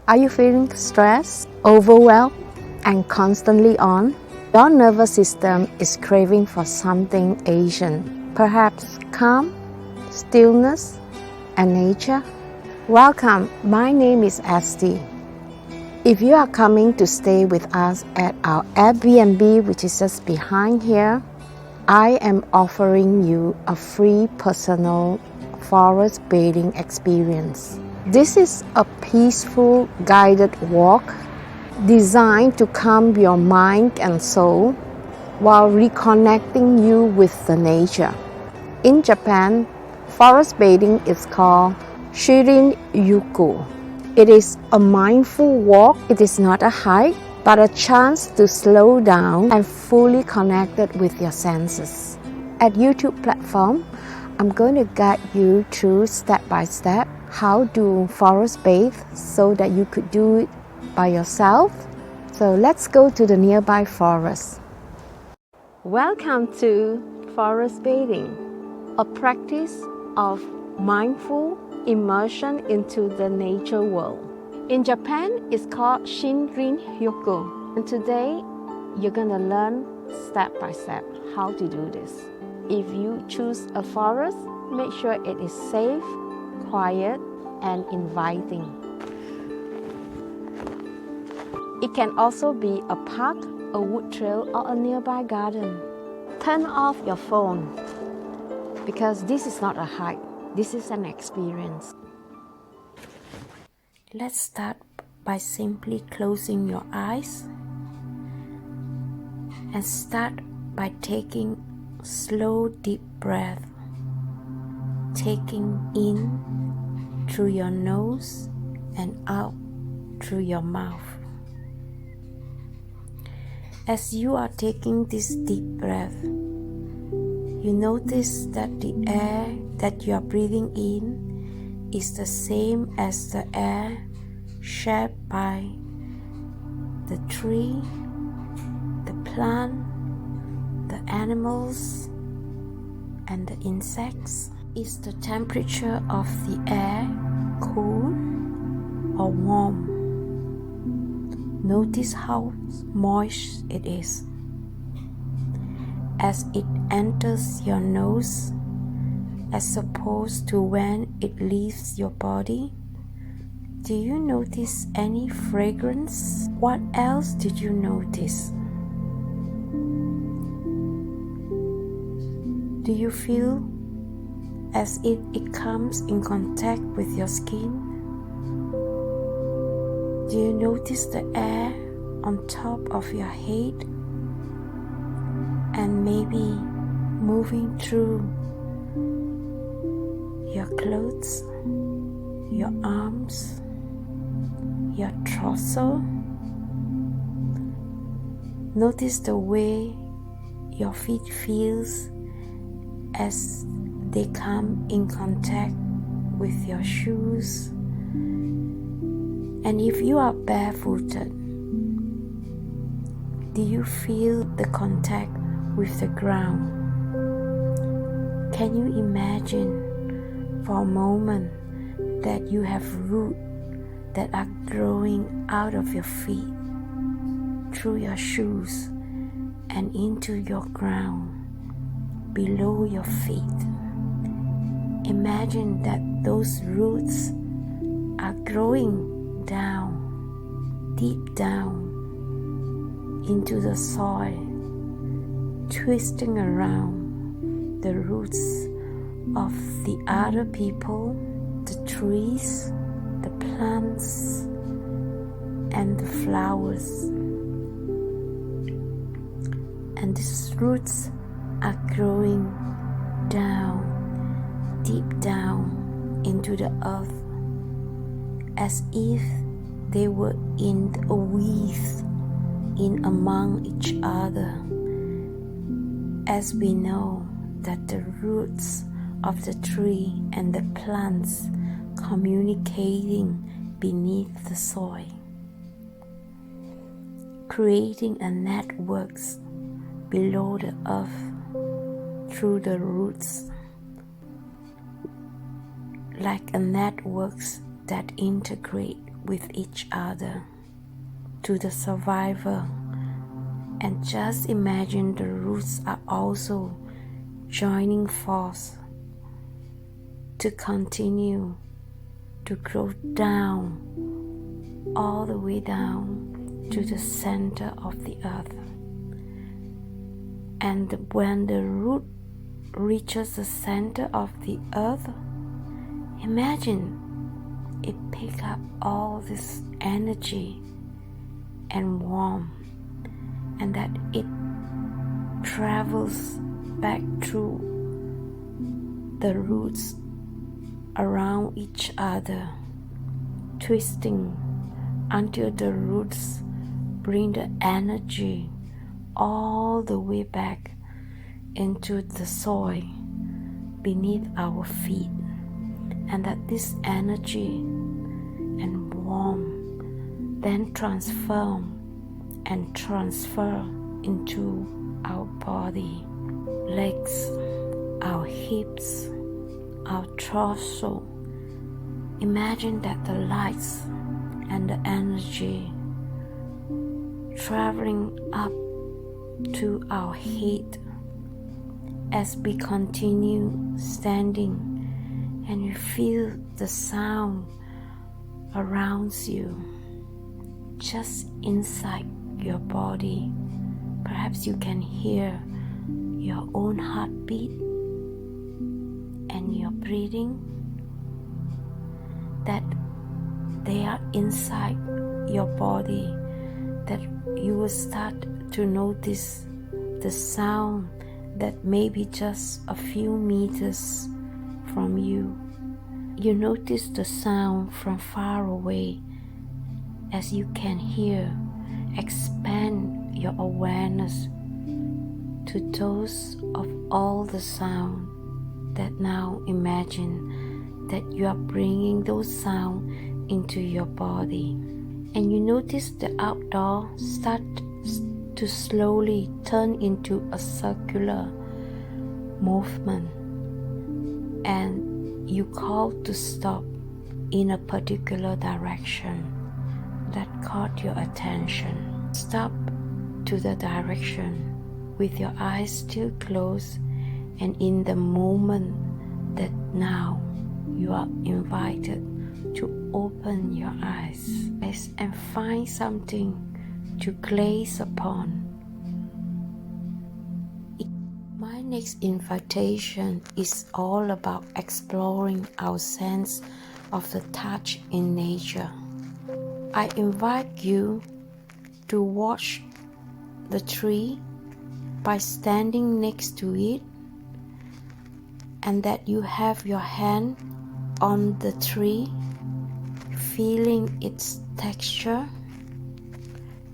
Are you feeling stressed, overwhelmed, and constantly on? Your nervous system is craving for something Asian, perhaps calm, stillness, and nature? Welcome, my name is Estee. If you are coming to stay with us at our Airbnb, which is just behind here, I am offering you a free personal forest bathing experience. This is a peaceful guided walk designed to calm your mind and soul while reconnecting you with the nature. In Japan, forest bathing is called Shinrin-yoku. It is a mindful walk. It is not a hike, but a chance to slow down and fully connected with your senses. At YouTube platform, I'm going to guide you through step by step how to forest bathe so that you could do it by yourself. So let's go to the nearby forest. Welcome to forest bathing, a practice of mindful immersion into the nature world. In Japan, it's called Shinrin-yoku. And today, you're gonna learn step by step how to do this. If you choose a forest, make sure it is safe, quiet, and inviting. It can also be a park, a wood trail, or a nearby garden. Turn off your phone because this is not a hike. This is an experience. Let's start by simply closing your eyes and start by taking slow deep breath, taking in through your nose and out through your mouth. As you are taking this deep breath, you notice that the air that you are breathing in is the same as the air shared by the tree, the plant, the animals, and the insects. Is the temperature of the air cool or warm? Notice how moist it is. As it enters your nose, as opposed to when it leaves your body, do you notice any fragrance? What else did you notice? Do you feel as if it comes in contact with your skin? Do you notice the air on top of your head and maybe moving through your clothes, your arms, your torso? Notice the way your feet feels as they come in contact with your shoes. And if you are barefooted, do you feel the contact with the ground? Can you imagine for a moment that you have roots that are growing out of your feet, through your shoes, and into your ground, below your feet? Imagine that those roots are growing down, deep down into the soil, twisting around the roots of the other people, the trees, the plants, and the flowers. And these roots are growing down, deep down into the earth, as if they were in a weave in among each other. As we know that the roots of the tree and the plants communicating beneath the soil, creating a network below the earth through the roots, like a network that integrate with each other, to the survivor, and just imagine the roots are also joining force to continue to grow down, all the way down to the center of the earth. And when the root reaches the center of the earth, imagine it pick up all this energy and warmth, and that it travels back through the roots around each other, twisting until the roots bring the energy all the way back into the soil beneath our feet, and that this energy and warmth then transfer into our body, legs, our hips, our torso. Imagine that the lights and the energy traveling up to our head as we continue standing, and you feel the sound around you, just inside your body. Perhaps you can hear your own heartbeat and your breathing, that they are inside your body, that you will start to notice the sound that may be just a few meters from you. You notice the sound from far away as you can hear. Expand your awareness to those of all the sound, that now imagine that you are bringing those sound into your body, and you notice the outdoor start to slowly turn into a circular movement, and you call to stop in a particular direction that caught your attention. Stop to the direction with your eyes still closed, and in the moment that now you are invited to open your eyes and find something to gaze upon. My next invitation is all about exploring our sense of the touch in nature. I invite you to watch the tree by standing next to it, and that you have your hand on the tree, feeling its texture,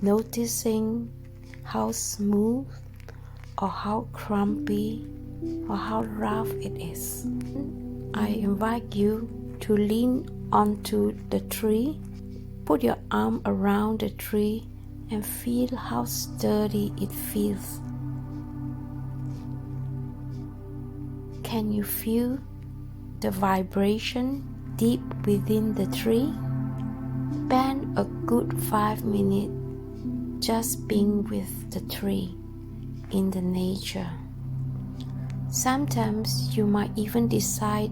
noticing how smooth or how crumbly or how rough it is. I invite you to lean onto the tree, put your arm around the tree, and feel how sturdy it feels. Can you feel the vibration deep within the tree? Spend a good 5 minutes just being with the tree in the nature. Sometimes you might even decide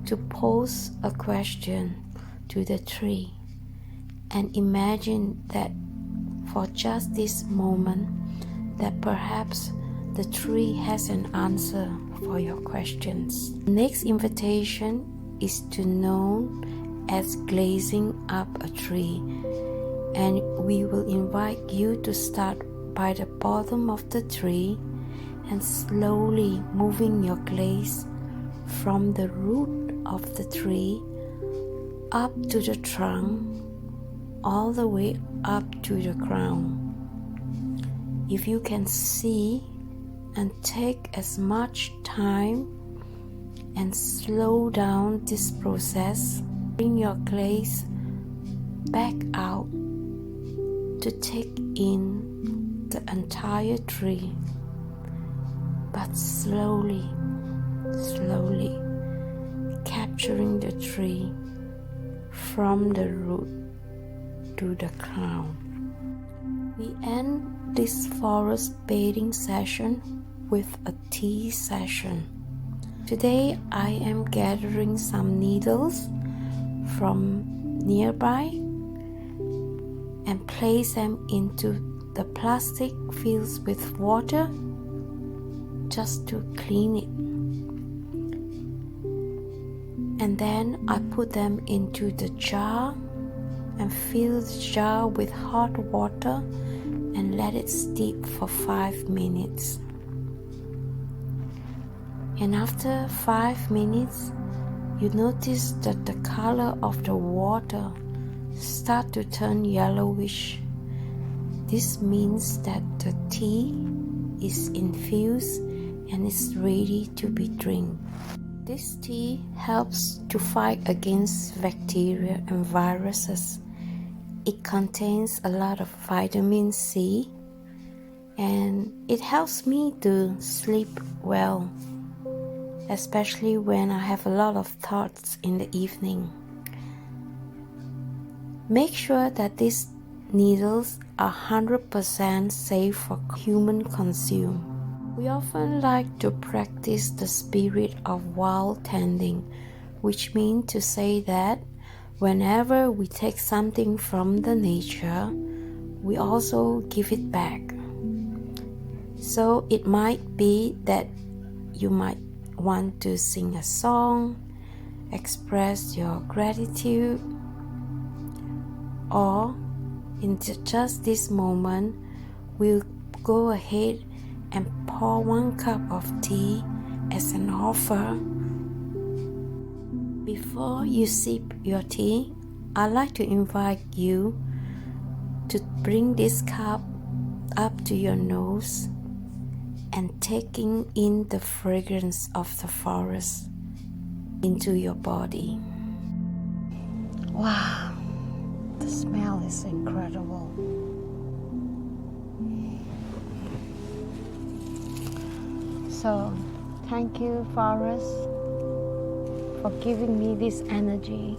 to pose a question to the tree, and imagine that for just this moment, that perhaps the tree has an answer for your questions. Next invitation is to known as glazing up a tree, and we will invite you to start by the bottom of the tree and slowly moving your gaze from the root of the tree up to the trunk, all the way up to the ground. If you can see and take as much time and slow down this process, bring your gaze back out to take in the entire tree, but slowly capturing the tree from the root to the crown. We end this forest bathing session with a tea session. Today I am gathering some needles from nearby and place them into the plastic filled with water just to clean it. And then I put them into the jar and fill the jar with hot water and let it steep for 5 minutes. And after 5 minutes, you notice that the color of the water start to turn yellowish. This means that the tea is infused and is ready to be drank. This tea helps to fight against bacteria and viruses. It contains a lot of vitamin C and it helps me to sleep well, especially when I have a lot of thoughts in the evening. Make sure that these needles are 100% safe for human consume. We often like to practice the spirit of wild tending, which means to say that whenever we take something from the nature, we also give it back. So it might be that you might want to sing a song, express your gratitude, or in just this moment, we'll go ahead and pour 1 cup of tea as an offer. Before you sip your tea, I'd like to invite you to bring this cup up to your nose and taking in the fragrance of the forest into your body. Wow, the smell is incredible. So, thank you, forest, for giving me this energy.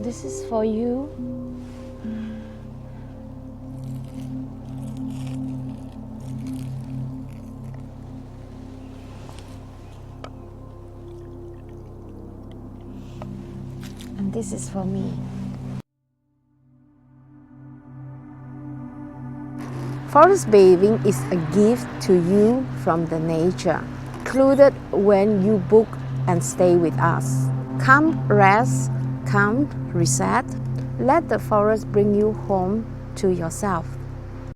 This is for you. And this is for me. Forest bathing is a gift to you from the nature, included when you book and stay with us. Come rest, come reset. Let the forest bring you home to yourself.